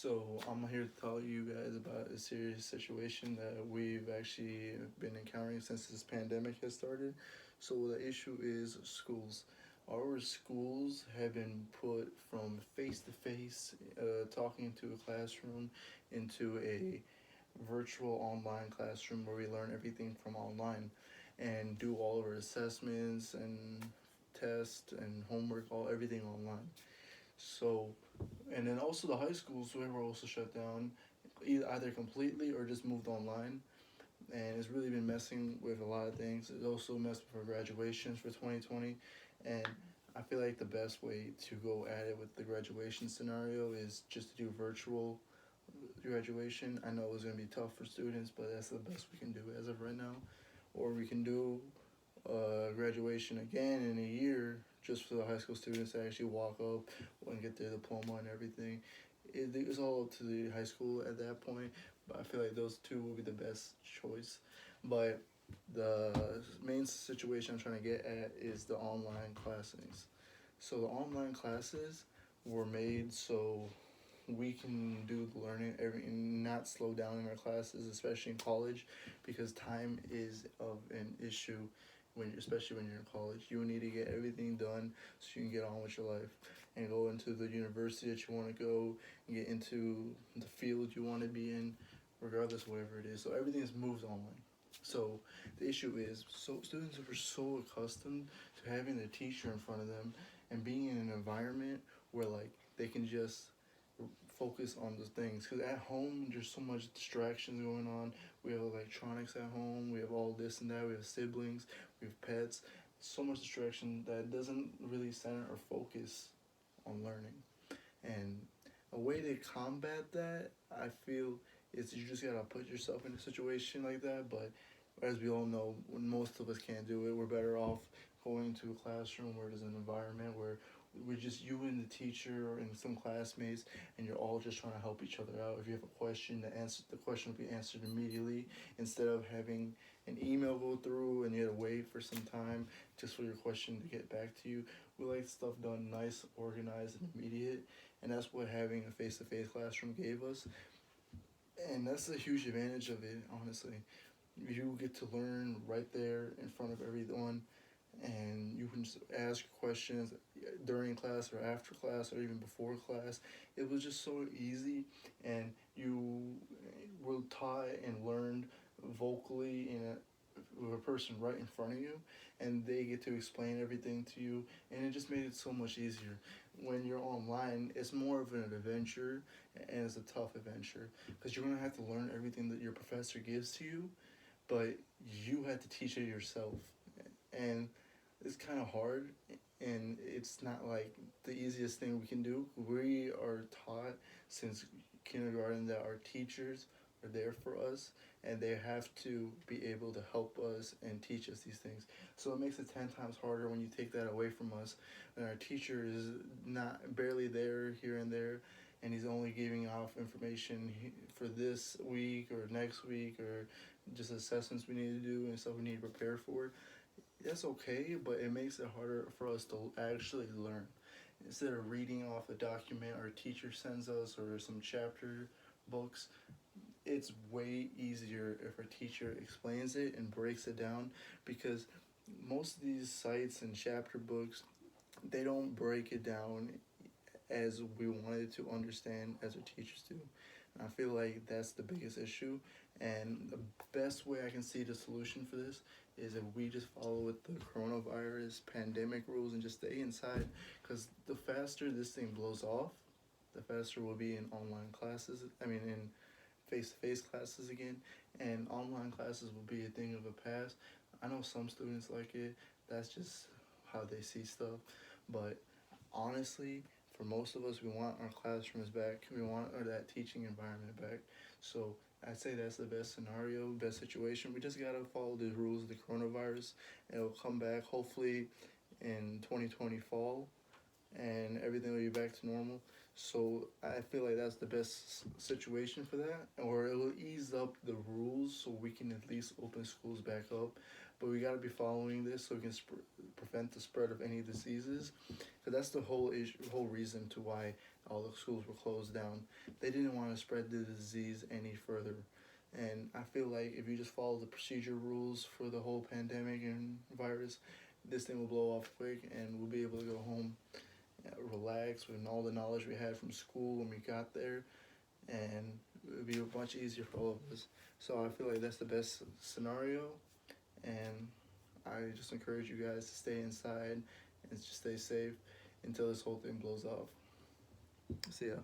So I'm here to tell you guys about a serious situation that we've actually been encountering since this pandemic has started. So the issue is schools. Our schools have been put from face to face, talking to a classroom, into a virtual online classroom where we learn everything from online and do all of our assessments and tests and homework, all everything online. So, and then also the high schools were also shut down, either completely or just moved online, and it's really been messing with a lot of things. It also messed with our graduations for 2020, and I feel like the best way to go at it with the graduation scenario is just to do virtual graduation. I know it's gonna be tough for students, but that's the best we can do as of right now. Or we can do graduation again in a year just for the high school students to actually walk up and get their diploma and everything. It's all up to the high school at that point, but I feel like those two will be the best choice. But the main situation I'm trying to get at is the online classes. So the online classes were made so we can do the learning and not slow down in our classes, especially in college, because time is of an issue especially when you're in college. You need to get everything done so you can get on with your life and go into the university that you want to go and get into the field you want to be in, regardless of whatever it is. So everything is moves online. So the issue is, so students are so accustomed to having a teacher in front of them and being in an environment where like they can just focus on the things, because at home there's so much distractions going on. We have electronics at home, we have all this and that, we have siblings, we have pets, so much distraction that doesn't really center or focus on learning. And a way to combat that, I feel, is you just gotta put yourself in a situation like that. But as we all know, when most of us can't do it, we're better off going to a classroom where there's an environment where we're just you and the teacher and some classmates, and you're all just trying to help each other out. If you have a question, the question will be answered immediately instead of having an email go through and you have to wait for some time just for your question to get back to you. We like stuff done nice, organized, and immediate, and that's what having a face-to-face classroom gave us. And that's a huge advantage of it, honestly. You get to learn right there in front of everyone, and you can just ask questions during class or after class or even before class. It was just so easy, and you were taught and learned vocally with a person right in front of you, and they get to explain everything to you, and it just made it so much easier. When you're online, it's more of an adventure, and it's a tough adventure because you're gonna have to learn everything that your professor gives to you, but you had to teach it yourself, and it's kind of hard, and it's not like the easiest thing we can do. We are taught since kindergarten that our teachers are there for us, and they have to be able to help us and teach us these things. So it makes it 10 times harder when you take that away from us, and our teacher is not barely there here and there, and he's only giving off information for this week or next week, or just assessments we need to do and stuff we need to prepare for. That's okay, but it makes it harder for us to actually learn. Instead of reading off a document our teacher sends us or some chapter books, it's way easier if our teacher explains it and breaks it down, because most of these sites and chapter books, they don't break it down as we wanted to understand as our teachers do. And I feel like that's the biggest issue. And the best way I can see the solution for this is if we just follow with the coronavirus pandemic rules and just stay inside. Because the faster this thing blows off, the faster we'll be in online classes. I mean, in face to face classes again. And online classes will be a thing of the past. I know some students like it, that's just how they see stuff. But honestly, for most of us, we want our classrooms back. We want that teaching environment back. So I'd say that's the best scenario, best situation. We just gotta follow the rules of the coronavirus, and it'll come back hopefully in 2020 fall. and everything will be back to normal. So I feel like that's the best situation for that, or it will ease up the rules so we can at least open schools back up. But we got to be following this so we can prevent the spread of any diseases. Because that's the whole issue, whole reason to why all the schools were closed down. They didn't want to spread the disease any further. And I feel like if you just follow the procedure rules for the whole pandemic and virus, this thing will blow off quick, and we'll be able to go home, relax with all the knowledge we had from school when we got there, and it'll be much easier for all of us. So I feel like that's the best scenario, and I just encourage you guys to stay inside and just stay safe until this whole thing blows off. See ya.